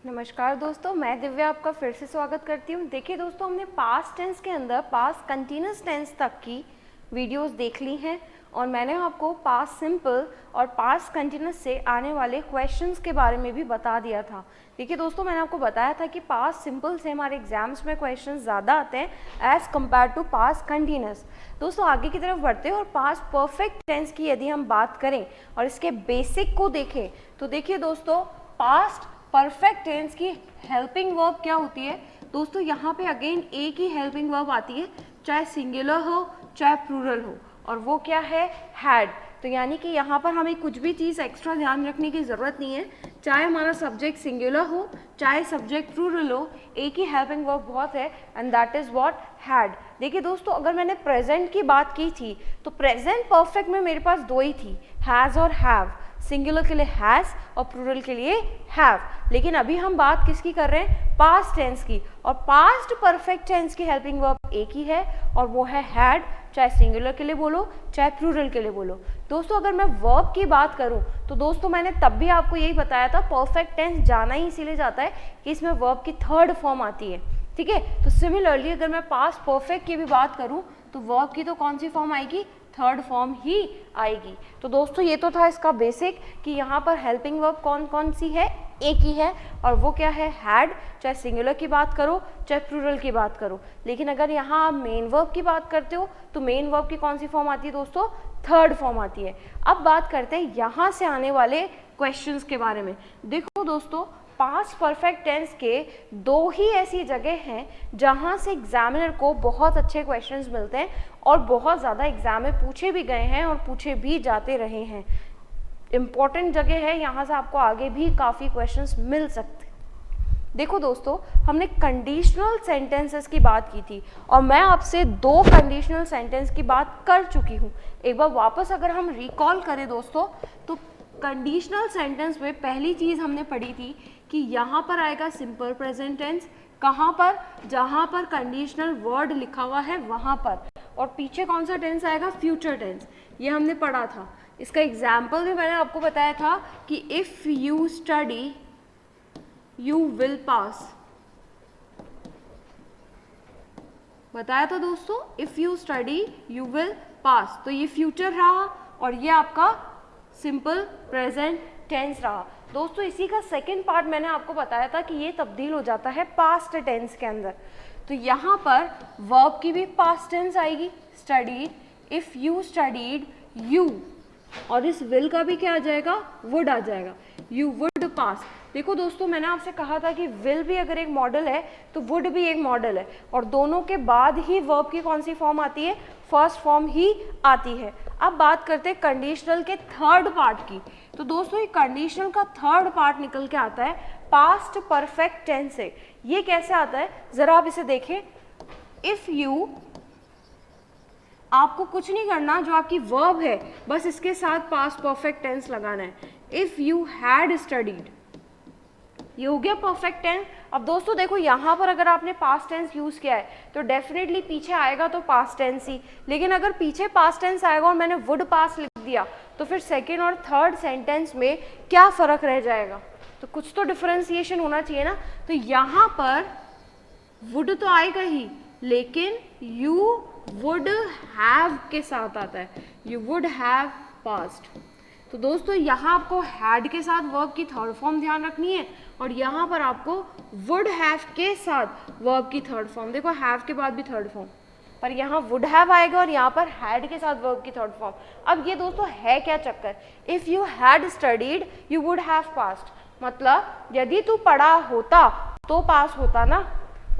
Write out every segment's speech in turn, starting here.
नमस्कार दोस्तों, मैं दिव्या आपका फिर से स्वागत करती हूँ। देखिए दोस्तों, हमने पास्ट टेंस के अंदर पास्ट कंटिन्यूस टेंस तक की वीडियोस देख ली हैं और मैंने आपको पास्ट सिंपल और पास्ट कंटिन्यूस से आने वाले क्वेश्चंस के बारे में भी बता दिया था। देखिए दोस्तों, मैंने आपको बताया था कि पास्ट सिंपल से हमारे एग्जाम्स में क्वेश्चंस ज़्यादा आते हैं as compare to past continuous. दोस्तों आगे की तरफ बढ़ते हैं और पास्ट परफेक्ट टेंस की यदि हम बात करें और इसके बेसिक को देखें तो देखिए दोस्तों, पास्ट परफेक्ट टेंस की हेल्पिंग वर्ब क्या होती है दोस्तों। यहाँ पे अगेन एक ही हेल्पिंग वर्ब आती है, चाहे सिंगुलर हो चाहे प्लूरल हो, और वो क्या है, हैड। तो यानी कि यहाँ पर हमें कुछ भी चीज़ एक्स्ट्रा ध्यान रखने की ज़रूरत नहीं है, चाहे हमारा सब्जेक्ट सिंगुलर हो चाहे सब्जेक्ट प्लूरल हो, एक ही हेल्पिंग वर्ब बहुत है and that is what, had. देखिए दोस्तों, अगर मैंने प्रेजेंट की बात की थी तो प्रेजेंट परफेक्ट में मेरे पास दो ही थी, हैज़ और हैव। सिंगुलर के लिए हैज़ और प्लूरल के लिए हैव। लेकिन अभी हम बात किसकी कर रहे हैं, पास्ट टेंस की, और पास्ट परफेक्ट टेंस की हेल्पिंग वर्ब एक ही है और वो है हैड, चाहे सिंगुलर के लिए बोलो चाहे प्लूरल के लिए बोलो। दोस्तों अगर मैं वर्ब की बात करूं तो दोस्तों मैंने तब भी आपको यही बताया था, परफेक्ट टेंस जाना ही इसीलिए जाता है कि इसमें वर्ब की थर्ड फॉर्म आती है, ठीक है। तो सिमिलरली अगर मैं पास्ट परफेक्ट की भी बात करूं तो वर्ब की तो कौन सी फॉर्म आएगी, थर्ड फॉर्म ही आएगी। तो दोस्तों ये तो था इसका बेसिक कि यहाँ पर हेल्पिंग वर्ब कौन कौन सी है, एक ही है और वो क्या है, हैड, चाहे सिंगुलर की बात करो चाहे प्लूरल की बात करो। लेकिन अगर यहाँ आप मेन वर्ब की बात करते हो तो मेन वर्ब की कौन सी फॉर्म आती है दोस्तों, थर्ड फॉर्म आती है। अब बात करते हैं यहाँ से आने वाले क्वेश्चंस के बारे में। देखो दोस्तों, पास्ट परफेक्ट टेंस के दो ही ऐसी जगह हैं जहाँ से एग्जामिनर को बहुत अच्छे क्वेश्चंस मिलते हैं और बहुत ज़्यादा एग्जाम में पूछे भी गए हैं और पूछे भी जाते रहे हैं। इम्पॉर्टेंट जगह है, यहाँ से आपको आगे भी काफ़ी क्वेश्चंस मिल सकते हैं। देखो दोस्तों, हमने कंडीशनल सेंटेंसेस की बात की थी और मैं आपसे दो कंडीशनल सेंटेंस की बात कर चुकी हूँ। एक बार वापस अगर हम रिकॉल करें दोस्तों, तो कंडीशनल सेंटेंस में पहली चीज़ हमने पढ़ी थी कि यहाँ पर आएगा सिंपल प्रेजेंट टेंस, कहाँ पर, जहाँ पर कंडीशनल वर्ड लिखा हुआ है वहाँ पर, और पीछे कौन सा टेंस आएगा, फ्यूचर टेंस। ये हमने पढ़ा था। इसका एग्जाम्पल भी मैंने आपको बताया था कि if you study you will pass, बताया था दोस्तों, if you study you will pass. तो ये फ्यूचर रहा और ये आपका सिंपल प्रेजेंट टेंस रहा। दोस्तों इसी का सेकेंड पार्ट मैंने आपको बताया था कि ये तब्दील हो जाता है पास्ट टेंस के अंदर। तो यहाँ पर वर्ब की भी पास्ट टेंस आएगी, studied, if you studied you, और इस विल का भी क्या आ जाएगा, वुड आ जाएगा, यू वुड पास। देखो दोस्तों, मैंने आपसे कहा था कि विल भी अगर एक मॉडल है तो वुड भी एक मॉडल है, और दोनों के बाद ही वर्ब की कौन सी फॉर्म आती है, फर्स्ट फॉर्म ही आती है। अब बात करते हैं कंडीशनल के थर्ड पार्ट की। तो दोस्तों ये कंडीशनल का थर्ड पार्ट निकल के आता है पास्ट परफेक्ट टेंस से। ये कैसे आता है, जरा आप इसे देखें। इफ़ यू, आपको कुछ नहीं करना, जो आपकी वर्ब है बस इसके साथ पास्ट परफेक्ट टेंस लगाना है। इफ़ यू हैड स्टडीड, ये हो गया परफेक्ट टेंस। अब दोस्तों देखो, यहाँ पर अगर आपने पास्ट टेंस यूज़ किया है तो डेफिनेटली पीछे आएगा तो पास्ट टेंस ही, लेकिन अगर पीछे पास्ट टेंस आएगा और मैंने वुड पास लिख दिया तो फिर सेकेंड और थर्ड सेंटेंस में क्या फ़र्क रह जाएगा, तो कुछ तो डिफरेंशिएशन होना चाहिए ना। तो यहाँ पर वुड तो आएगा ही, लेकिन यू वुड हैव के साथ आता है, यू वुड हैव पास्ट। तो दोस्तों यहाँ आपको हैड के साथ वर्ब की थर्ड फॉर्म ध्यान रखनी है और यहाँ पर आपको वुड हैव के साथ वर्ब की थर्ड फॉर्म। देखो हैव के बाद भी थर्ड फॉर्म, पर यहाँ वुड हैव आएगा और यहाँ पर हैड के साथ वर्ब की थर्ड फॉर्म। अब ये दोस्तों है क्या चक्कर, if you had studied you would have past, मतलब यदि तू पढ़ा होता तो पास होता ना,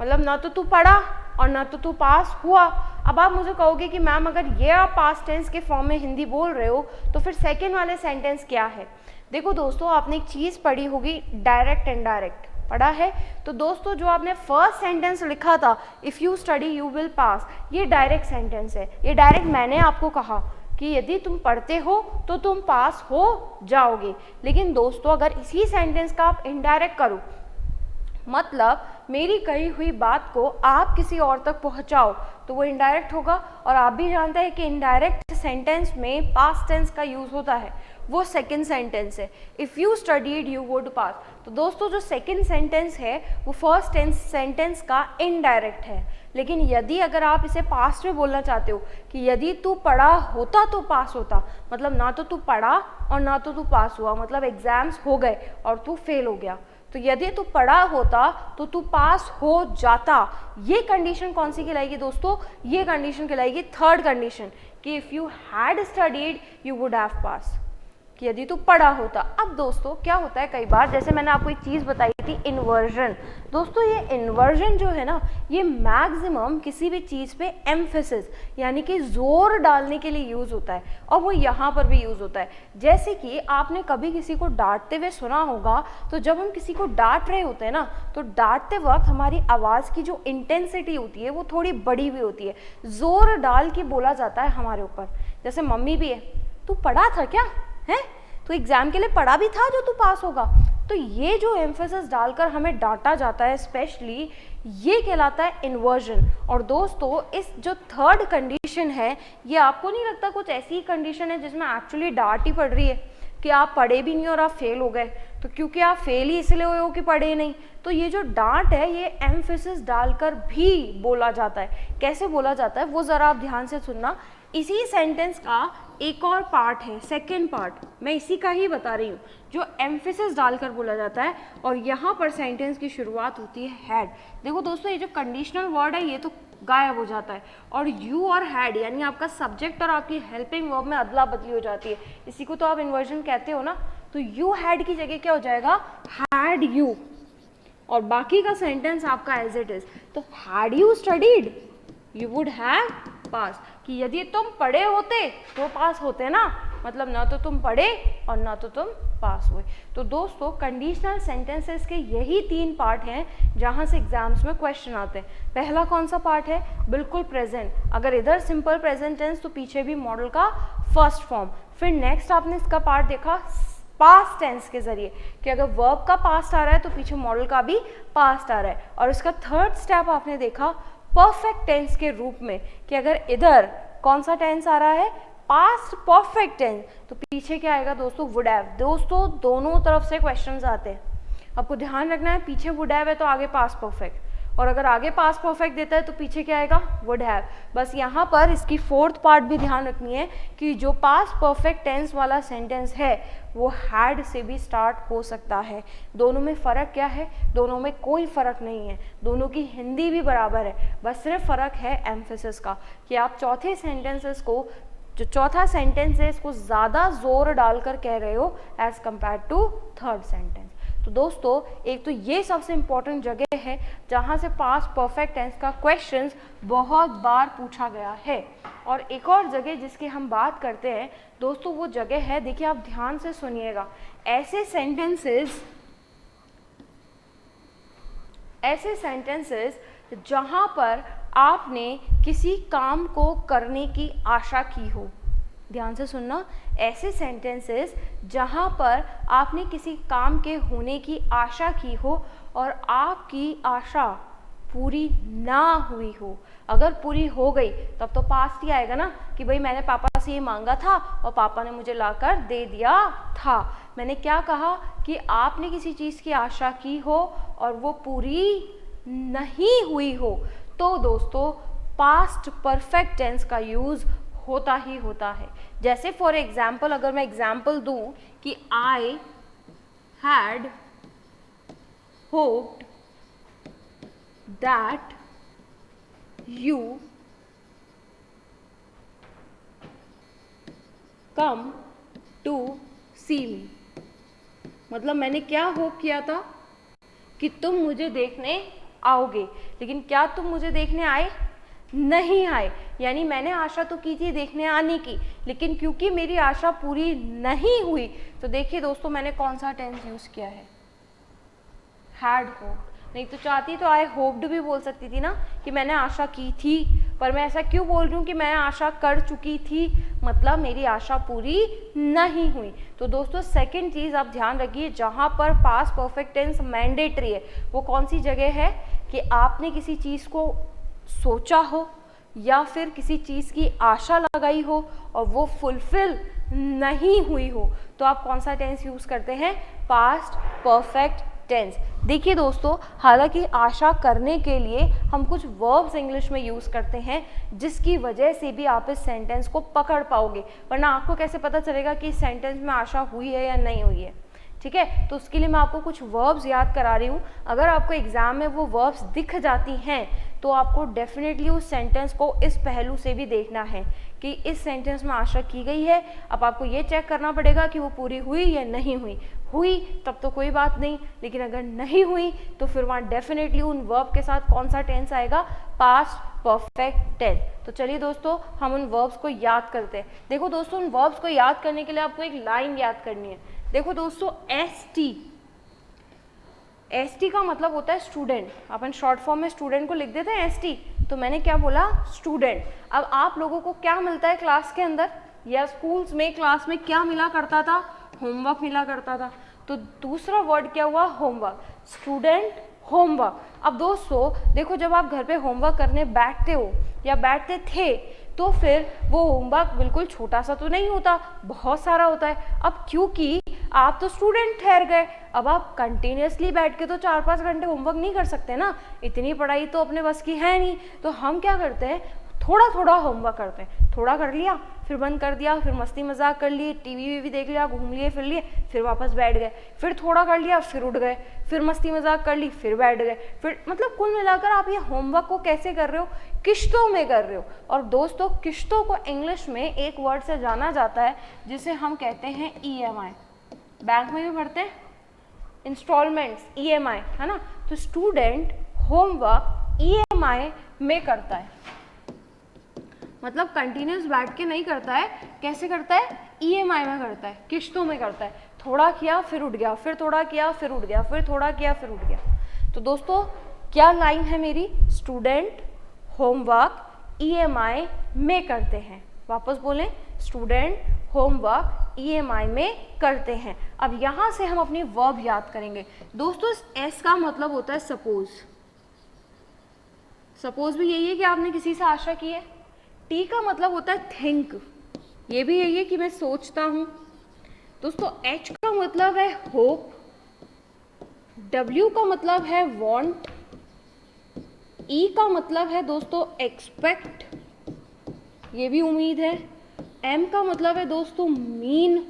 मतलब ना तो तू पढ़ा और ना तो तू पास हुआ। अब आप मुझे कहोगे कि मैम अगर ये आप पास्ट टेंस के फॉर्म में हिंदी बोल रहे हो तो फिर सेकेंड वाले सेंटेंस क्या है। देखो दोस्तों, आपने एक चीज़ पढ़ी होगी, डायरेक्ट एंड डायरेक्ट पढ़ा है। तो दोस्तों जो आपने फर्स्ट सेंटेंस लिखा था, if you study you will pass, ये डायरेक्ट सेंटेंस है। ये डायरेक्ट मैंने आपको कहा कि यदि तुम पढ़ते हो तो तुम पास हो जाओगे। लेकिन दोस्तों अगर इसी सेंटेंस का आप इनडायरेक्ट करो, मतलब मेरी कही हुई बात को आप किसी और तक पहुंचाओ तो वो इनडायरेक्ट होगा। और आप भी जानते हैं कि इनडायरेक्ट सेंटेंस में पास्ट टेंस का यूज होता है, वो सेकंड सेंटेंस है। If you studied you would पास। तो दोस्तों जो सेकंड सेंटेंस है वो फर्स्ट सेंटेंस का इनडायरेक्ट है। लेकिन यदि अगर आप इसे पास्ट में बोलना चाहते हो कि यदि तू पढ़ा होता तो पास होता, मतलब ना तो तू पढ़ा और ना तो तू पास हुआ, मतलब एग्जाम्स हो गए और तू फेल हो गया। तो यदि तू पढ़ा होता तो तू पास हो जाता। ये कंडीशन कौन सी कहलाएगी दोस्तों? ये कंडीशन कहलाएगी थर्ड कंडीशन, कि if you had studied you would have pass, कि यदि तू पढ़ा होता। अब दोस्तों क्या होता है कई बार, जैसे मैंने आपको एक चीज़ बताई थी इन्वर्जन। दोस्तों ये इन्वर्जन जो है ना, ये मैक्सिमम किसी भी चीज़ पे एम्फेसिस यानी कि जोर डालने के लिए यूज़ होता है, और वो यहाँ पर भी यूज़ होता है। जैसे कि आपने कभी किसी को डांटते हुए सुना होगा, तो जब हम किसी को डांट रहे होते हैं ना, तो डांटते वक्त हमारी आवाज़ की जो इंटेंसिटी होती है वो थोड़ी बड़ी हुई होती है, जोर डाल के बोला जाता है हमारे ऊपर। जैसे मम्मी भी है, तू पढ़ा था क्या है, तो एग्जाम के लिए पढ़ा भी था जो तू पास होगा। तो ये जो एम्फेसिस डालकर हमें डांटा जाता है स्पेशली, ये कहलाता है इन्वर्जन। और दोस्तों इस जो थर्ड कंडीशन है, ये आपको नहीं लगता कुछ ऐसी कंडीशन है जिसमें एक्चुअली डांट ही पड़ रही है कि आप पढ़े भी नहीं और आप फेल हो गए, तो क्योंकि आप फेल ही इसलिए हुए हो कि पढ़े नहीं। तो ये जो डांट है ये एम्फेसिस डालकर भी बोला जाता है। कैसे बोला जाता है वो ज़रा आप ध्यान से सुनना। इसी सेंटेंस का एक और पार्ट है, सेकेंड पार्ट, मैं इसी का ही बता रही हूँ, जो एम्फेसिस डालकर बोला जाता है। और यहाँ पर सेंटेंस की शुरुआत होती है हैड। देखो दोस्तों ये जो कंडीशनल वर्ड है ये तो गायब हो जाता है, और यू और हैड यानी आपका सब्जेक्ट और आपकी हेल्पिंग वर्ब में अदला बदली हो जाती है। इसी को तो आप इन्वर्जन कहते हो ना। तो यू हैड की जगह क्या हो जाएगा, हैड यू, और बाकी का सेंटेंस आपका एज इट इज। तो had you studied you would have pass, कि यदि तुम पढ़े होते तो पास होते ना, मतलब ना तो तुम पढ़े और ना तो तुम पास हुए। तो दोस्तों कंडीशनल सेंटेंसेस के यही तीन पार्ट हैं जहां से एग्जाम्स में क्वेश्चन आते हैं। पहला कौन सा पार्ट है, बिल्कुल प्रेजेंट, अगर इधर सिंपल प्रेजेंट टेंस तो पीछे भी मॉडल का फर्स्ट फॉर्म। फिर नेक्स्ट आपने इसका पार्ट देखा पास्ट टेंस के जरिए, कि अगर वर्ब का पास्ट आ रहा है तो पीछे मॉडल का भी पास्ट आ रहा है। और इसका थर्ड स्टेप आपने देखा परफेक्ट टेंस के रूप में, कि अगर इधर कौन सा टेंस आ रहा है, पास्ट परफेक्ट टेंस, तो पीछे क्या आएगा दोस्तों, वुड हैव। दोस्तों दोनों तरफ से क्वेश्चंस आते हैं, आपको ध्यान रखना है, पीछे वुड हैव है तो आगे पास्ट परफेक्ट, और अगर आगे पास्ट परफेक्ट देता है तो पीछे क्या आएगा, वुड हैव। बस यहाँ पर इसकी फोर्थ पार्ट भी ध्यान रखनी है कि जो पास्ट परफेक्ट टेंस वाला सेंटेंस है वो हैड से भी स्टार्ट हो सकता है। दोनों में फ़र्क क्या है, दोनों में कोई फ़र्क नहीं है, दोनों की हिंदी भी बराबर है, बस सिर्फ फ़र्क है एम्फेसिस का, कि आप चौथे सेंटेंसेस को, जो चौथा सेंटेंस है इसको ज़्यादा जोर डालकर कह रहे हो as compare to third sentence. तो दोस्तों एक तो ये सबसे इम्पॉर्टेंट जगह है जहाँ से पास्ट परफेक्ट टेंस का क्वेश्चंस बहुत बार पूछा गया है। और एक और जगह जिसकी हम बात करते हैं दोस्तों, वो जगह है, देखिए आप ध्यान से सुनिएगा, ऐसे सेंटेंसेस जहाँ पर आपने किसी काम को करने की आशा की हो। ध्यान से सुनना, ऐसे सेंटेंसेस जहाँ पर आपने किसी काम के होने की आशा की हो और आपकी आशा पूरी ना हुई हो। अगर पूरी हो गई तब तो पास्ट ही आएगा ना, कि भाई मैंने पापा से ये मांगा था और पापा ने मुझे लाकर दे दिया था। मैंने क्या कहा कि आपने किसी चीज़ की आशा की हो और वो पूरी नहीं हुई हो, तो दोस्तों पास्ट परफेक्ट टेंस का यूज़ होता ही होता है। जैसे फॉर एग्जाम्पल अगर मैं एग्जाम्पल दूं कि I had hoped that you come to see me, मतलब मैंने क्या होप किया था कि तुम मुझे देखने आओगे, लेकिन क्या तुम मुझे देखने आए, नहीं आए। यानी मैंने आशा तो की थी देखने आने की, लेकिन क्योंकि मेरी आशा पूरी नहीं हुई, तो देखिए दोस्तों मैंने कौन सा टेंस यूज किया है, हैड होप्ड। नहीं तो चाहती तो आई होप्ड भी बोल सकती थी ना, कि मैंने आशा की थी पर मैं ऐसा क्यों बोल रही हूँ कि मैं आशा कर चुकी थी, मतलब मेरी आशा पूरी नहीं हुई। तो दोस्तों सेकंड चीज़ आप ध्यान रखिए, जहाँ पर पास्ट परफेक्ट टेंस मैंडेटरी है वो कौन सी जगह है कि आपने किसी चीज़ को सोचा हो या फिर किसी चीज़ की आशा लगाई हो और वो फुलफिल नहीं हुई हो, तो आप कौन सा टेंस यूज़ करते हैं, पास्ट परफेक्ट टेंस। देखिए दोस्तों, हालांकि आशा करने के लिए हम कुछ वर्ब्स इंग्लिश में यूज़ करते हैं जिसकी वजह से भी आप इस सेंटेंस को पकड़ पाओगे, वरना आपको कैसे पता चलेगा कि इस सेंटेंस में आशा हुई है या नहीं हुई है। ठीक है, तो उसके लिए मैं आपको कुछ वर्ब्स याद करा रही हूँ। अगर आपको एग्जाम में वो वर्ब्स दिख जाती हैं तो आपको डेफिनेटली उस सेंटेंस को इस पहलू से भी देखना है कि इस सेंटेंस में आशा की गई है। अब आपको ये चेक करना पड़ेगा कि वो पूरी हुई या नहीं हुई। हुई तब तो कोई बात नहीं, लेकिन अगर नहीं हुई तो फिर वहाँ डेफिनेटली उन वर्ब के साथ कौन सा टेंस आएगा, पास्ट परफेक्ट टेंस। तो चलिए दोस्तों हम उन वर्ब्स को याद करते हैं। देखो दोस्तों, उन वर्ब्स को याद करने के लिए आपको एक लाइन याद करनी है। देखो दोस्तों, एस टी का मतलब होता है स्टूडेंट। अपन शॉर्ट फॉर्म में स्टूडेंट को लिख देते हैं एस टी, तो मैंने क्या बोला, स्टूडेंट। अब आप लोगों को क्या मिलता है क्लास के अंदर या स्कूल्स में, क्लास में क्या मिला करता था, होमवर्क मिला करता था। तो दूसरा वर्ड क्या हुआ, होमवर्क, स्टूडेंट होमवर्क। अब दोस्तों देखो, जब आप घर पे होमवर्क करने बैठते हो या बैठते थे तो फिर वो होमवर्क बिल्कुल छोटा सा तो नहीं होता, बहुत सारा होता है। अब क्योंकि आप तो स्टूडेंट ठहर गए, अब आप कंटिन्यूसली बैठ के तो 4-5 घंटे होमवर्क नहीं कर सकते ना, इतनी पढ़ाई तो अपने बस की है नहीं। तो हम क्या करते हैं, थोड़ा थोड़ा होमवर्क करते हैं। थोड़ा कर लिया फिर बंद कर दिया, फिर मस्ती मजाक कर लिए, टीवी वीवी देख लिया, घूम लिए फिर लिए, फिर वापस बैठ गए, फिर थोड़ा कर लिया, फिर उठ गए, फिर मस्ती मजाक कर ली, फिर बैठ गए, फिर मतलब कुल मिलाकर आप ये होमवर्क को कैसे कर रहे हो, किश्तों में कर रहे हो। और दोस्तों किश्तों को इंग्लिश में एक वर्ड से जाना जाता है जिसे हम कहते हैं EMI। बैंक में भी भरते हैं इंस्टॉलमेंट्स, EMI है ना। तो स्टूडेंट होमवर्क EMI में करता है, मतलब कंटिन्यूस बैठ के नहीं करता है। कैसे करता है, EMI में करता है, किश्तों में करता है। थोड़ा किया फिर उठ गया, फिर थोड़ा किया फिर उठ गया, फिर थोड़ा किया फिर उठ गया। तो दोस्तों क्या लाइन है मेरी, स्टूडेंट होमवर्क EMI में करते हैं। वापस बोलें, स्टूडेंट होमवर्क EMI में करते हैं। अब यहाँ से हम अपनी वर्ब याद करेंगे। दोस्तों S का मतलब होता है सपोज। सपोज भी यही है कि आपने किसी से आशा की है। T का मतलब होता है थिंक, ये भी यही है कि मैं सोचता हूँ। दोस्तों H का मतलब है होप, W का मतलब है वांट, E का मतलब है दोस्तों एक्सपेक्ट, ये भी उम्मीद है। M का मतलब है दोस्तों मीन,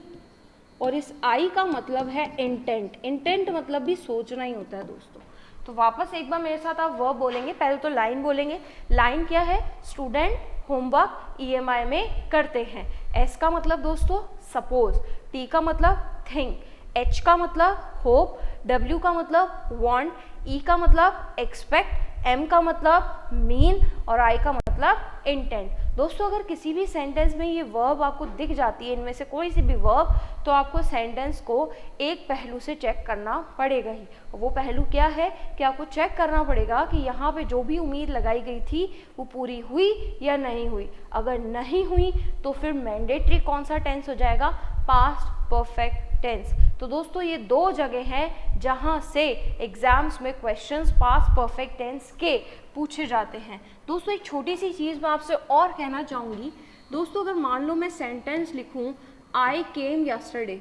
और इस I का मतलब है इंटेंट। इंटेंट मतलब भी सोचना ही होता है दोस्तों। तो वापस एक बार मेरे साथ आप वर्ब बोलेंगे, पहले तो लाइन बोलेंगे। लाइन क्या है, स्टूडेंट होमवर्क EMI में करते हैं। S का मतलब दोस्तों सपोज, T का मतलब थिंक, H का मतलब होप, W का मतलब वांट, E का मतलब एक्सपेक्ट, M का मतलब मीन और I का मतलब इंटेंट। दोस्तों अगर किसी भी सेंटेंस में ये वर्ब आपको दिख जाती है, इनमें से कोई सी भी वर्ब, तो आपको सेंटेंस को एक पहलू से चेक करना पड़ेगा ही। वो पहलू क्या है कि आपको चेक करना पड़ेगा कि यहाँ पे जो भी उम्मीद लगाई गई थी वो पूरी हुई या नहीं हुई। अगर नहीं हुई तो फिर मैंडेटरी कौन सा टेंस हो जाएगा, पास्ट परफेक्ट टेंस। तो दोस्तों ये दो जगह हैं जहाँ से एग्जाम्स में क्वेश्चंस पास्ट परफेक्ट टेंस के पूछे जाते हैं। दोस्तों एक छोटी सी चीज़ मैं आपसे और कहना चाहूँगी। दोस्तों अगर मान लो मैं सेंटेंस लिखूँ आई केम यस्टरडे,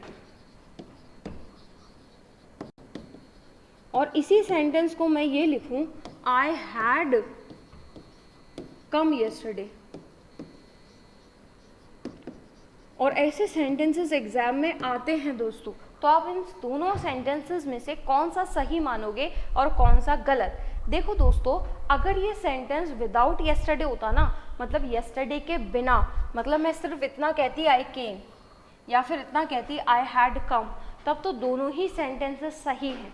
और इसी सेंटेंस को मैं ये लिखूँ आई हैड कम यस्टरडे, और ऐसे सेंटेंसेस एग्जाम में आते हैं दोस्तों, तो आप इन दोनों सेंटेंसेस में से कौन सा सही मानोगे और कौन सा गलत। देखो दोस्तों अगर ये सेंटेंस विदाउट यस्टरडे होता ना, मतलब यस्टरडे के बिना, मतलब मैं सिर्फ इतना कहती आई केम या फिर इतना कहती आई हैड कम, तब तो दोनों ही सेंटेंसेस सही हैं।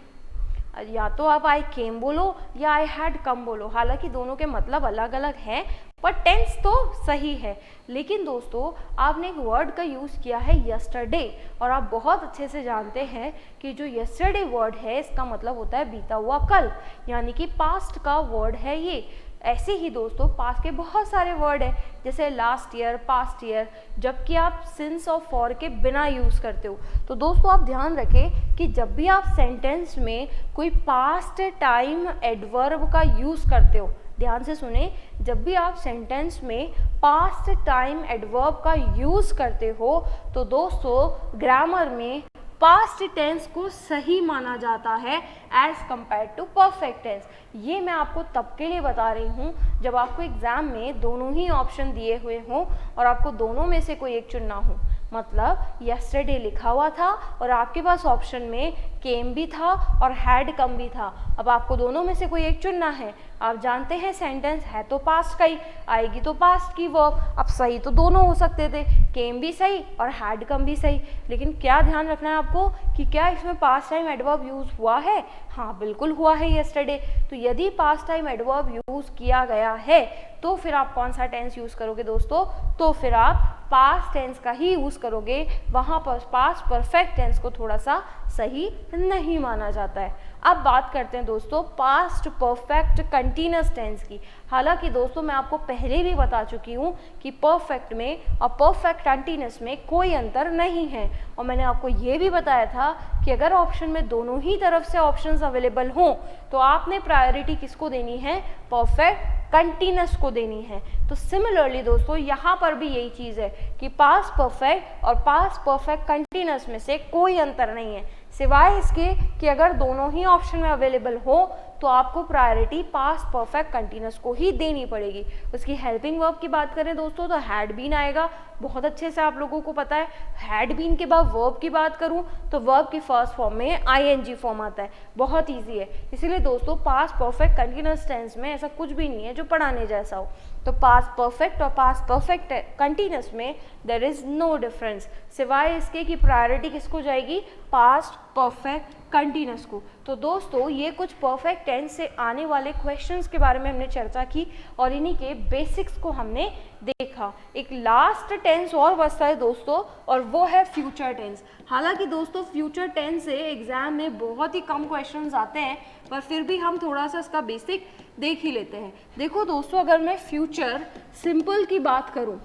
या तो आप आई केम बोलो या आई हैड कम बोलो, हालांकि दोनों के मतलब अलग अलग हैं पर टेंस तो सही है। लेकिन दोस्तों आपने एक वर्ड का यूज़ किया है यस्टरडे, और आप बहुत अच्छे से जानते हैं कि जो यस्टरडे वर्ड है इसका मतलब होता है बीता हुआ कल, यानी कि पास्ट का वर्ड है ये। ऐसे ही दोस्तों पास के बहुत सारे वर्ड हैं, जैसे लास्ट ईयर, पास्ट ईयर, जबकि आप सिंस और फॉर के बिना यूज़ करते हो। तो दोस्तों आप ध्यान रखें कि जब भी आप सेंटेंस में कोई पास्ट टाइम एडवर्ब का यूज़ करते हो, ध्यान से सुने, जब भी आप सेंटेंस में पास्ट टाइम एडवर्ब का यूज़ करते हो तो दोस्तों ग्रामर में पास्ट टेंस को सही माना जाता है as compare to perfect tense. ये मैं आपको तब के लिए बता रही हूँ जब आपको एग्जाम में दोनों ही ऑप्शन दिए हुए हों और आपको दोनों में से कोई एक चुनना हो। मतलब यस्टरडे लिखा हुआ था और आपके पास ऑप्शन में केम भी था और हैड कम भी था। अब आपको दोनों में से कोई एक चुनना है। आप जानते हैं सेंटेंस है तो पास्ट का ही, आएगी तो पास्ट की वर्ब। अब सही तो दोनों हो सकते थे, केम भी सही और हैड कम भी सही, लेकिन क्या ध्यान रखना है आपको कि क्या इसमें पास्ट टाइम एडवर्ब यूज़ हुआ है? हाँ बिल्कुल हुआ है, यस्टरडे। तो यदि पास्ट टाइम एडवर्ब यूज़ किया गया है तो फिर आप कौन सा टेंस यूज़ करोगे दोस्तों? तो फिर आप पास्ट टेंस का ही यूज़ करोगे। वहाँ पर पास्ट परफेक्ट टेंस को थोड़ा सा सही नहीं माना जाता है। अब बात करते हैं दोस्तों पास्ट परफेक्ट कंटीन्यूअस टेंस की। हालांकि दोस्तों मैं आपको पहले भी बता चुकी हूँ कि परफेक्ट में और परफेक्ट कंटीन्यूअस में कोई अंतर नहीं है, और मैंने आपको ये भी बताया था कि अगर ऑप्शन में दोनों ही तरफ से ऑप्शंस अवेलेबल हों तो आपने प्रायोरिटी किसको देनी है? परफेक्ट कंटीन्यूअस को देनी है। तो सिमिलरली दोस्तों यहाँ पर भी यही चीज़ है कि पास्ट परफेक्ट और पास्ट परफेक्ट कंटीन्यूअस में से कोई अंतर नहीं है, सिवाय इसके कि अगर दोनों ही ऑप्शन में अवेलेबल हो तो आपको प्रायोरिटी पास्ट परफेक्ट कंटीन्यूअस को ही देनी पड़ेगी। उसकी हेल्पिंग वर्ब की बात करें दोस्तों तो हैड बीन आएगा, बहुत अच्छे से आप लोगों को पता है। हैड बीन के बाद वर्ब की बात करूं तो वर्ब की फर्स्ट फॉर्म में आईएनजी फॉर्म आता है, बहुत ईजी है। इसीलिए दोस्तों पास्ट परफेक्ट कंटीन्यूअस टेंस में ऐसा कुछ भी नहीं है जो पढ़ाने जैसा हो। तो पास्ट परफेक्ट और पास्ट परफेक्ट कंटीन्यूअस में देयर इज नो डिफरेंस, सिवाय इसके कि प्रायोरिटी किसको जाएगी? पास्ट परफेक्ट कंटीन्यूअस को। तो दोस्तों ये कुछ परफेक्ट टेंस से आने वाले क्वेश्चंस के बारे में हमने चर्चा की और इन्हीं के बेसिक्स को हमने देखा। एक लास्ट टेंस और बचता है दोस्तों और वो है फ्यूचर टेंस। हालांकि दोस्तों फ्यूचर टेंस से एग्जाम में बहुत ही कम क्वेश्चंस आते हैं, पर फिर भी हम थोड़ा सा इसका बेसिक देख ही लेते हैं। देखो दोस्तों अगर मैं फ्यूचर सिंपल की बात करूं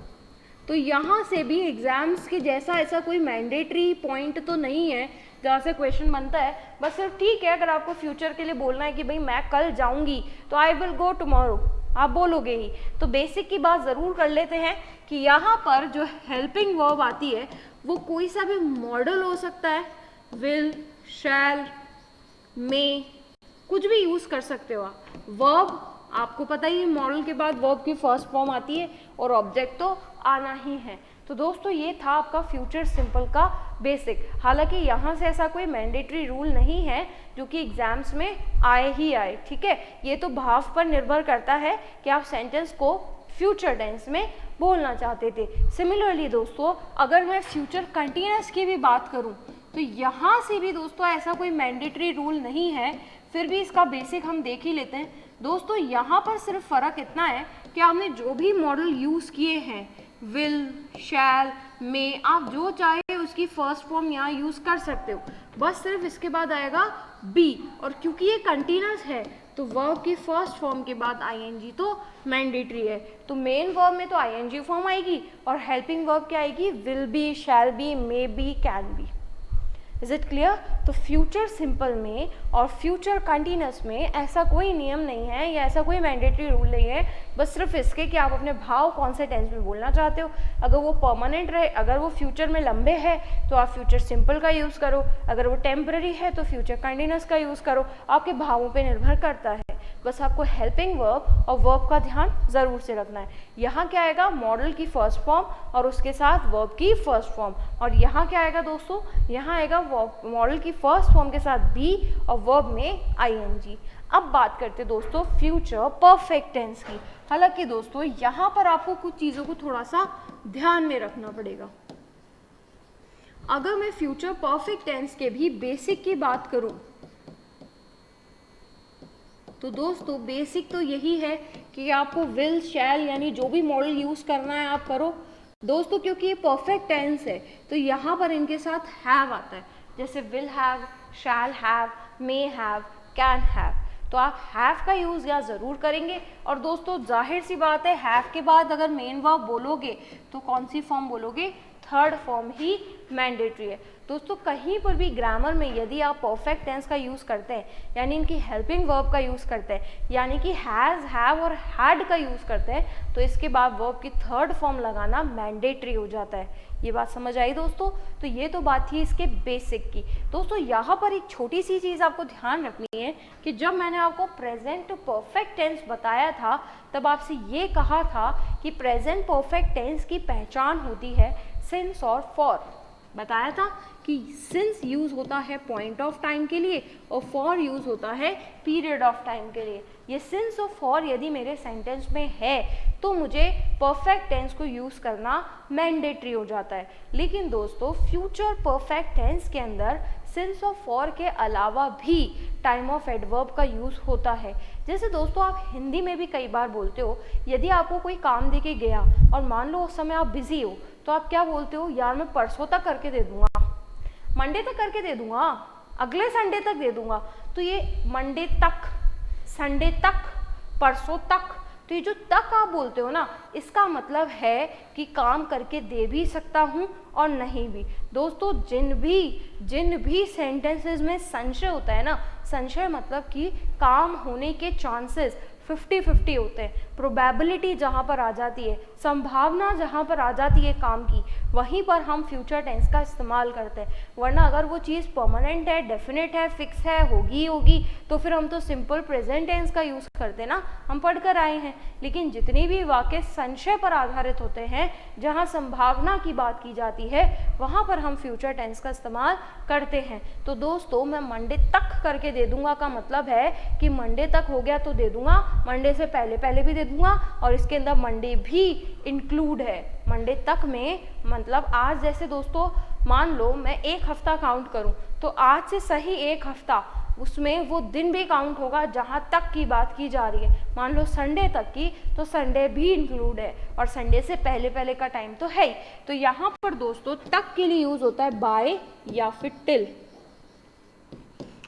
तो यहाँ से भी एग्जाम्स के जैसा ऐसा कोई मैंडेटरी पॉइंट तो नहीं है जहाँ से क्वेश्चन बनता है। बस सिर्फ ठीक है अगर आपको फ्यूचर के लिए बोलना है कि भाई मैं कल जाऊँगी तो आई विल गो टुमारो, आप बोलोगे ही। तो बेसिक की बात ज़रूर कर लेते हैं कि यहाँ पर जो हेल्पिंग वर्ब आती है वो कोई सा भी मॉडल हो सकता है, विल, शैल, मे, कुछ भी यूज़ कर सकते हो आप। वर्ब आपको पता ही है मॉडल के बाद वर्ब की फर्स्ट फॉर्म आती है और ऑब्जेक्ट तो आना ही है। तो दोस्तों ये था आपका फ्यूचर सिंपल का बेसिक। हालांकि यहाँ से ऐसा कोई मैंडेटरी रूल नहीं है जो कि एग्जाम्स में आए ही आए, ठीक है। ये तो भाव पर निर्भर करता है कि आप सेंटेंस को फ्यूचर टेंस में बोलना चाहते थे। सिमिलरली दोस्तों अगर मैं फ्यूचर कंटीन्यूअस की भी बात करूँ तो यहाँ से भी दोस्तों ऐसा कोई मैंडेटरी रूल नहीं है, फिर भी इसका बेसिक हम देख ही लेते हैं। दोस्तों यहाँ पर सिर्फ फ़र्क इतना है कि आपने जो भी मॉडल यूज़ किए हैं, विल, शैल, मे, आप जो चाहे उसकी फर्स्ट फॉर्म यहाँ यूज़ कर सकते हो। बस सिर्फ इसके बाद आएगा बी, और क्योंकि ये कंटीन्यूअस है तो वर्ब की फर्स्ट फॉर्म के बाद आईएनजी तो मैंडेटरी है। तो मेन वर्ब में तो आईएनजी फॉर्म आएगी और हेल्पिंग वर्ब क्या आएगी? Will be, shall be, may be, can be. Is it clear? तो फ्यूचर सिंपल में और फ्यूचर कंटीन्यूअस में ऐसा कोई नियम नहीं है या ऐसा कोई मैंडेटरी रूल नहीं है, बस सिर्फ इसके कि आप अपने भाव कौन से टेंस में बोलना चाहते हो। अगर वो परमानेंट रहे, अगर वो फ्यूचर में लंबे है तो आप फ्यूचर सिंपल का यूज़ करो, अगर वो टेम्पररी है तो फ्यूचर कंटीन्यूअस का यूज़ करो, आपके भावों पे निर्भर करता है। बस आपको हेल्पिंग वर्ब और वर्ब का ध्यान ज़रूर से रखना है। यहाँ क्या आएगा? मॉडल की फर्स्ट फॉर्म और उसके साथ वर्ब की फर्स्ट फॉर्म, और यहाँ क्या आएगा दोस्तों? यहाँ आएगा मॉडल की फर्स्ट फॉर्म के साथ बी और वर्ब में आईएनजी। अब बात करते हैं दोस्तों फ्यूचर परफेक्ट टेंस की। हालांकि दोस्तों यहाँ पर आपको कुछ चीज़ों को थोड़ा सा ध्यान में रखना पड़ेगा। अगर मैं फ्यूचर परफेक्ट टेंस के भी बेसिक की बात करूं तो दोस्तों बेसिक तो यही है कि आपको विल, शैल यानी जो भी मॉडल यूज़ करना है आप करो दोस्तों। क्योंकि ये परफेक्ट टेंस है तो यहाँ पर इनके साथ हैव आता है, जैसे will have, shall have, may have, can have. तो आप हैव का यूज़ यहाँ ज़रूर करेंगे। और दोस्तों जाहिर सी बात है, हैव के बाद अगर मेन वर्ब बोलोगे तो कौन सी फॉर्म बोलोगे, थर्ड फॉर्म ही मैंडेटरी है। दोस्तों कहीं पर भी ग्रामर में यदि आप परफेक्ट टेंस का यूज़ करते हैं, यानी इनकी हेल्पिंग वर्ब का यूज़ करते हैं, यानी कि हैज़, हैव और हैड का यूज़ करते हैं, तो इसके बाद वर्ब की थर्ड फॉर्म लगाना मैंडेटरी हो जाता है। ये बात समझ आई दोस्तों? तो ये तो बात थी इसके बेसिक की। दोस्तों यहाँ पर एक छोटी सी चीज़ आपको ध्यान रखनी है कि जब मैंने आपको प्रेजेंट परफेक्ट टेंस बताया था, तब आपसे ये कहा था कि प्रेजेंट परफेक्ट टेंस की पहचान होती है सिंस और फॉर। बताया था कि सिंस यूज़ होता है पॉइंट ऑफ टाइम के लिए और फॉर यूज़ होता है पीरियड ऑफ टाइम के लिए। ये सिंस और फॉर यदि मेरे सेंटेंस में है तो मुझे परफेक्ट टेंस को यूज़ करना मैंडेटरी हो जाता है। लेकिन दोस्तों फ्यूचर परफेक्ट टेंस के अंदर सिंस और फॉर के अलावा भी टाइम ऑफ एडवर्ब का यूज़ होता है। जैसे दोस्तों आप हिंदी में भी कई बार बोलते हो, यदि आपको कोई काम दे के गया और मान लो उस समय आप बिजी हो, तो आप क्या बोलते हो, यार मैं परसों तक करके दे दूंगा, मंडे तक करके दे दूंगा, अगले संडे तक दे दूंगा। तो ये मंडे तक, संडे तक, परसों तक, तो ये जो तक आप बोलते हो ना, इसका मतलब है कि काम करके दे भी सकता हूँ और नहीं भी। दोस्तों जिन भी सेंटेंसेस में संशय होता है ना, संशय मतलब कि काम होने के चांसेस 50-50 होते हैं, प्रोबेबिलिटी जहाँ पर आ जाती है, संभावना जहाँ पर आ जाती है काम की, वहीं पर हम फ्यूचर टेंस का इस्तेमाल करते हैं। वरना अगर वो चीज़ परमानेंट है, डेफिनेट है, फिक्स है, होगी, तो फिर हम तो सिंपल प्रेजेंट टेंस का यूज़ करते ना, हम पढ़ कर आए हैं। लेकिन जितनी भी वाक्य संशय पर आधारित होते हैं, जहाँ संभावना की बात की जाती है, वहाँ पर हम फ्यूचर टेंस का इस्तेमाल करते हैं। तो दोस्तों मैं मंडे तक करके दे दूंगा का मतलब है कि मंडे तक हो गया तो दे दूंगा, मंडे से पहले भी दे दूंगा, और इसके अंदर मंडे भी इंक्लूड है। मंडे तक में मतलब आज जैसे दोस्तों मान लो मैं एक हफ्ता काउंट करूं, तो आज से सही एक हफ्ता, उसमें वो दिन भी काउंट होगा जहां तक की बात की जा रही है। मान लो संडे तक की, तो संडे भी इंक्लूड है, और संडे से पहले का टाइम तो है ही। तो यहाँ पर दोस्तों तक के लिए यूज होता है बाय या फिर टिल।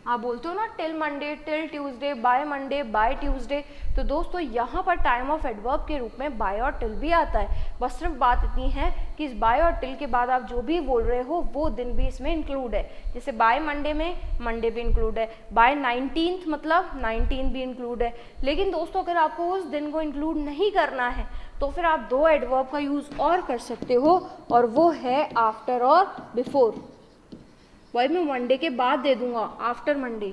आप बोलते हो ना till Monday, till Tuesday, by Monday, by Tuesday, तो दोस्तों यहाँ पर टाइम ऑफ एडवर्ब के रूप में बाय और टिल भी आता है। बस सिर्फ बात इतनी है कि इस बाय और टिल के बाद आप जो भी बोल रहे हो वो दिन भी इसमें इंक्लूड है। जैसे बाय मंडे में मंडे भी इंक्लूड है, बाय 19th मतलब 19 भी इंक्लूड है। लेकिन दोस्तों अगर आपको उस दिन को इंक्लूड नहीं करना है तो फिर आप दो एडवर्ब का यूज़ और कर सकते हो, और वो है आफ्टर और बिफोर। वही मैं मंडे के बाद दे दूंगा आफ्टर मंडे,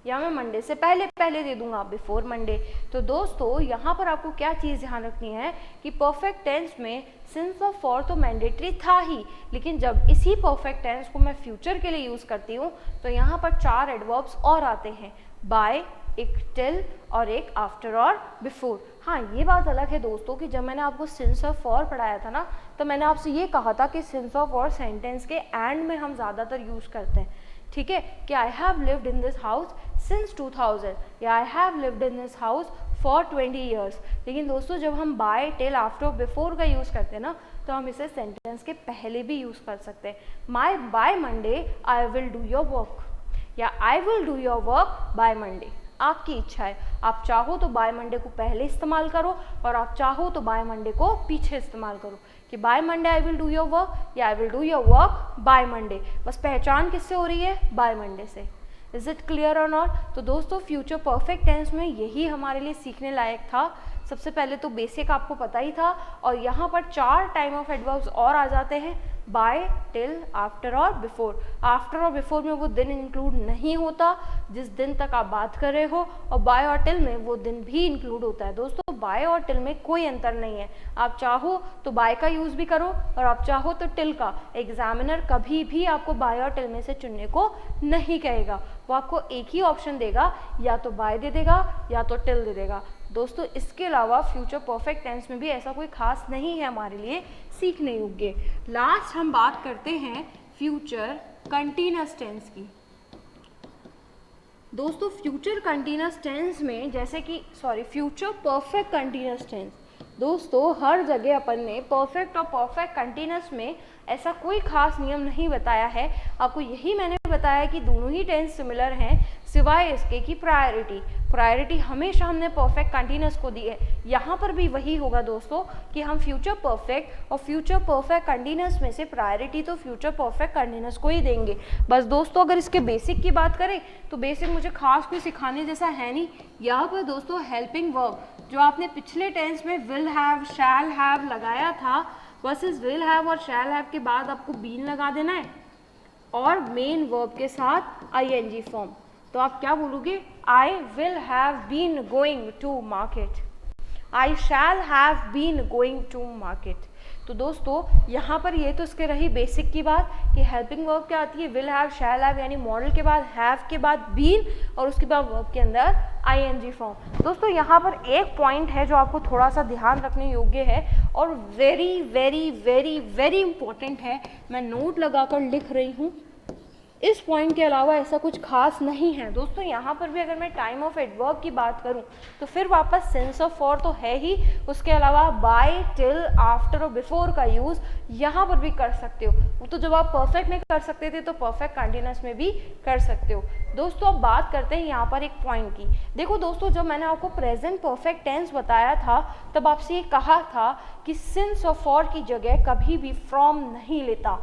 या मैं मंडे से पहले दे दूंगा बिफोर मंडे। तो दोस्तों यहाँ पर आपको क्या चीज़ ध्यान रखनी है कि परफेक्ट टेंस में सिंस और फॉर तो मैंडेटरी था ही, लेकिन जब इसी परफेक्ट टेंस को मैं फ्यूचर के लिए यूज़ करती हूँ तो यहाँ पर 4 एडवर्ब्स और आते हैं, बाय, एक टिल और एक आफ्टर और बिफोर। हाँ ये बात अलग है दोस्तों कि जब मैंने आपको सिंस और फॉर पढ़ाया था ना, तो मैंने आपसे ये कहा था कि सिंस और फॉर सेंटेंस के एंड में हम ज़्यादातर यूज़ करते हैं। ठीक है, कि I have lived in this house since 2000 या I have lived in this house for 20 years. लेकिन दोस्तों जब हम बाय, टिल, आफ्टर, बिफोर का यूज़ करते हैं ना, तो हम इसे सेंटेंस के पहले भी यूज़ कर सकते हैं। By Monday I will do your work, या I will do your work by Monday. आपकी इच्छा है, आप चाहो तो बाय मंडे को पहले इस्तेमाल करो और आप चाहो तो बाय मंडे को पीछे इस्तेमाल करो, कि by Monday I will do your work या I will do your work by Monday. बस पहचान किससे हो रही है, बाय मंडे से। इज इट क्लियर और नॉट? तो दोस्तों फ्यूचर परफेक्ट टेंस में यही हमारे लिए सीखने लायक था। सबसे पहले तो बेसिक आपको पता ही था, और यहाँ पर 4 टाइम ऑफ एडवर्ब्स और आ जाते हैं, बाय, टिल, आफ्टर और बिफोर। आफ्टर और बिफोर में वो दिन इंक्लूड नहीं होता जिस दिन तक आप बात कर रहे हो, और बाय और टिल में वो दिन भी इंक्लूड होता है। दोस्तों बाय और टिल में कोई अंतर नहीं है, आप चाहो तो बाय का यूज़ भी करो और आप चाहो तो टिल का। एग्जामिनर कभी भी आपको बाय और टिल में से चुनने को नहीं कहेगा, वो आपको एक ही ऑप्शन देगा, या तो बाय दे देगा या तो टिल दे देगा। दोस्तों इसके अलावा फ्यूचर परफेक्ट टेंस में भी ऐसा कोई खास नहीं है हमारे लिए सीखने योग्य। लास्ट हम बात करते हैं फ्यूचर कंटीन्यूअस टेंस की। दोस्तों फ्यूचर कंटीन्यूअस टेंस में जैसे कि फ्यूचर परफेक्ट कंटीन्यूअस टेंस, दोस्तों हर जगह अपन ने परफेक्ट और परफेक्ट कंटीन्यूअस में ऐसा कोई खास नियम नहीं बताया है। आपको यही मैंने बताया कि दोनों ही टेंस सिमिलर हैं, सिवाय इसके कि प्रायोरिटी हमेशा हमने परफेक्ट कंटिन्यूस को दी है। यहाँ पर भी वही होगा दोस्तों कि हम फ्यूचर परफेक्ट और फ्यूचर परफेक्ट कंटिन्यूस में से प्रायोरिटी तो फ्यूचर परफेक्ट कंटिन्यूस को ही देंगे। बस दोस्तों अगर इसके बेसिक की बात करें तो बेसिक मुझे खास कोई सिखाने जैसा है नहीं। यहाँ पर दोस्तों हेल्पिंग वर्ब जो आपने पिछले टेंस में विल हैव, शैल हैव लगाया था, बस इस विल हैव और शैल हैव के बाद आपको बीन लगा देना है और मेन वर्ब के साथ आईएनजी फॉर्म। तो आप क्या बोलोगे? I will have been going to market, I shall have been going to market. तो दोस्तों यहाँ पर ये तो इसके रही बेसिक की बात कि हेल्पिंग वर्ब क्या आती है, विल हैव, शैल हैव, यानी मॉडल के बाद हैव के बाद बीन और उसके बाद वर्ब के अंदर आईएनजी फॉर्म। दोस्तों यहाँ पर एक पॉइंट है जो आपको थोड़ा सा ध्यान रखने योग्य है और very very very very important है, मैं नोट लगाकर लिख रही हूँ। इस पॉइंट के अलावा ऐसा कुछ खास नहीं है दोस्तों। यहाँ पर भी अगर मैं टाइम ऑफ एडवर्ब की बात करूँ तो फिर वापस सेंस ऑफ फॉर तो है ही, उसके अलावा बाय, टिल, आफ्टर और बिफोर का यूज़ यहाँ पर भी कर सकते हो। वो तो जब आप परफेक्ट में कर सकते थे तो परफेक्ट कंटिन्यूस में भी कर सकते हो। दोस्तों अब बात करते हैं यहाँ पर एक पॉइंट की। देखो दोस्तों जब मैंने आपको प्रेजेंट परफेक्ट टेंस बताया था तब आपसे ये कहा था कि सिंस और फॉर की जगह कभी भी फ्रॉम नहीं लेता,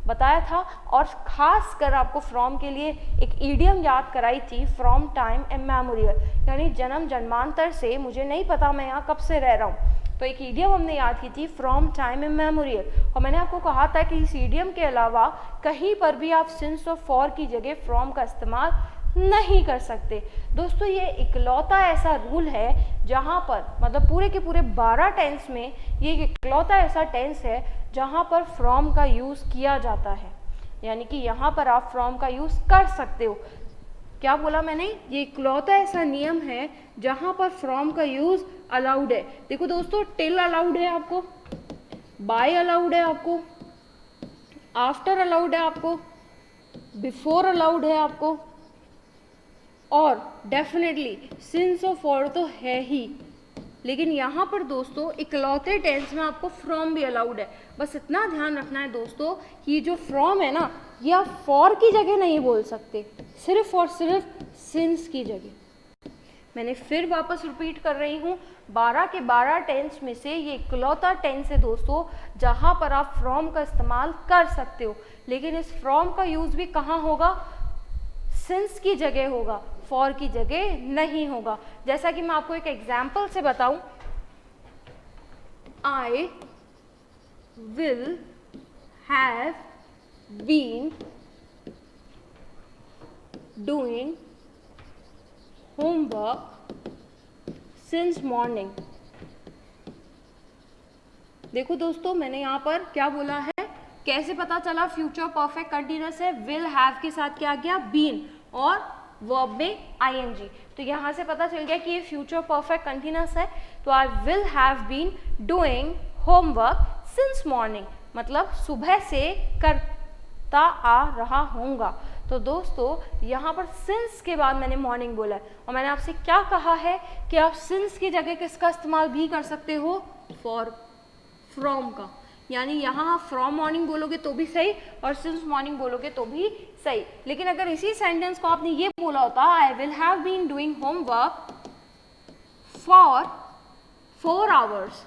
बताया था। और खास कर आपको फ्रॉम के लिए एक ईडियम याद कराई थी, फ्रॉम टाइम इमेमोरियल, यानी जन्म जन्मांतर से, मुझे नहीं पता मैं यहाँ कब से रह रहा हूँ, तो एक ईडियम हमने याद की थी फ्रॉम टाइम इमेमोरियल। और मैंने आपको कहा था कि इस ईडियम के अलावा कहीं पर भी आप सिंस और फॉर की जगह फ्रॉम का इस्तेमाल नहीं कर सकते। दोस्तों ये इकलौता ऐसा रूल है जहाँ पर मतलब पूरे के पूरे 12 टेंस में ये इकलौता ऐसा टेंस है जहाँ पर फ्रॉम का यूज़ किया जाता है, यानी कि यहाँ पर आप फ्रॉम का यूज़ कर सकते हो। क्या बोला मैंने? ये इकलौता ऐसा नियम है जहाँ पर फ्रॉम का यूज़ अलाउड है। देखो दोस्तों टिल अलाउड है आपको, बाय अलाउड है आपको, आफ्टर अलाउड है आपको, बिफोर अलाउड है आपको और डेफिनेटली सिंस और फॉर तो है ही। लेकिन यहाँ पर दोस्तों इकलौते टेंस में आपको फ्रॉम भी अलाउड है। बस इतना ध्यान रखना है दोस्तों कि जो फ्रॉम है ना ये आप फॉर की जगह नहीं बोल सकते, सिर्फ और सिर्फ सिंस की जगह। मैंने फिर वापस रिपीट कर रही हूँ, 12 के 12 टेंस में से ये इकलौता टेंस है दोस्तों जहाँ पर आप फ्रॉम का इस्तेमाल कर सकते हो। लेकिन इस फ्रॉम का यूज़ भी कहाँ होगा? सिंस की जगह होगा, फॉर की जगह नहीं होगा। जैसा कि मैं आपको एक एग्जाम्पल से बताऊं, I will have been doing homework since morning. देखो दोस्तों मैंने यहाँ पर क्या बोला है, कैसे पता चला फ्यूचर परफेक्ट कंटिन्यूअस है? विल हैव के साथ क्या गया? बीन और वर्ब में आईएनजी। तो यहाँ से पता चल गया कि ये फ्यूचर परफेक्ट कंटिन्यूअस है। तो I will have been doing homework since morning, मतलब सुबह से करता आ रहा होऊंगा। तो दोस्तों यहाँ पर सिंस के बाद मैंने मॉर्निंग बोला है और मैंने आपसे क्या कहा है कि आप सिंस की जगह किसका इस्तेमाल भी कर सकते हो? फॉर, फ्रॉम का। यानी यहाँ आप फ्रॉम मॉर्निंग बोलोगे तो भी सही और सिंस मॉर्निंग बोलोगे तो भी सही। लेकिन अगर इसी सेंटेंस को आपने ये बोला होता, I will have been doing homework for 4 hours,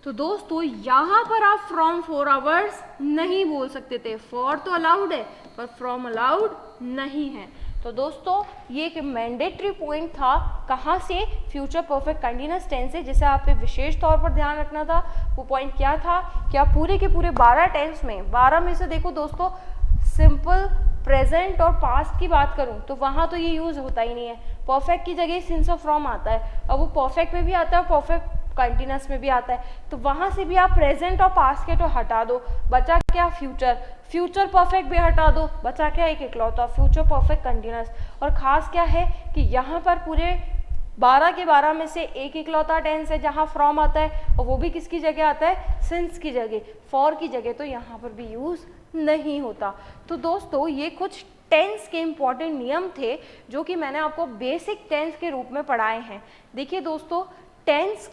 तो दोस्तों यहाँ पर आप फ्रॉम 4 आवर्स नहीं बोल सकते थे। फॉर तो अलाउड है पर फ्रॉम अलाउड नहीं है। तो दोस्तों ये एक मैंडेटरी पॉइंट था, कहाँ से? फ्यूचर परफेक्ट कंटिन्यूअस टेंस से, जिसे आप पे विशेष तौर पर ध्यान रखना था। वो पॉइंट क्या था कि आप पूरे के पूरे 12 टेंस में, 12 में से देखो दोस्तों सिंपल, प्रेजेंट और पास्ट की बात करूं तो वहाँ तो ये यूज़ होता ही नहीं है। परफेक्ट की जगह सिंस और फ्रॉम आता है और वो परफेक्ट में भी आता है और परफेक्ट कंटिन्यूअस में भी आता है। तो वहाँ से भी आप प्रेजेंट और पास्ट के तो हटा दो, बचा क्या? फ्यूचर। फ्यूचर परफेक्ट भी हटा दो, बचा क्या? एक इकलौता फ्यूचर परफेक्ट कंटिन्यूअस। और ख़ास क्या है कि यहाँ पर पूरे 12 के 12 में से एक इकलौता टेंस है जहाँ फ्रॉम आता है और वो भी किसकी जगह आता है? सिंस की जगह। फॉर की जगह तो यहाँ पर भी यूज़ नहीं होता। तो दोस्तों ये कुछ टेंस के इम्पॉर्टेंट नियम थे जो कि मैंने आपको बेसिक टेंस के रूप में पढ़ाए हैं। देखिए दोस्तों टेंस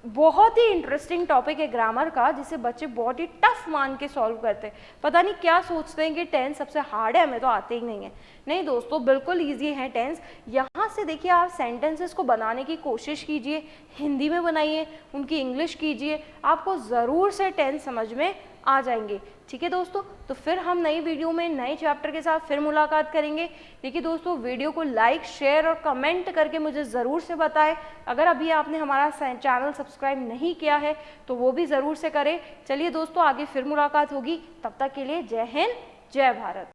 बहुत ही इंटरेस्टिंग टॉपिक है ग्रामर का, जिसे बच्चे बहुत ही टफ मान के सॉल्व करते हैं। पता नहीं क्या सोचते हैं कि टेंस सबसे हार्ड है, हमें तो आते ही नहीं है। नहीं दोस्तों, बिल्कुल इजी है टेंस। यहाँ से देखिए, आप सेंटेंसेस को बनाने की कोशिश कीजिए, हिंदी में बनाइए, उनकी इंग्लिश कीजिए, आपको ज़रूर से टेंस समझ में आ जाएंगे। ठीक है दोस्तों, तो फिर हम नई वीडियो में नए चैप्टर के साथ फिर मुलाकात करेंगे। देखिए दोस्तों, वीडियो को लाइक, शेयर और कमेंट करके मुझे ज़रूर से बताएं। अगर अभी आपने हमारा चैनल सब्सक्राइब नहीं किया है तो वो भी ज़रूर से करें। चलिए दोस्तों, आगे फिर मुलाकात होगी, तब तक के लिए जय हिंद, जय भारत।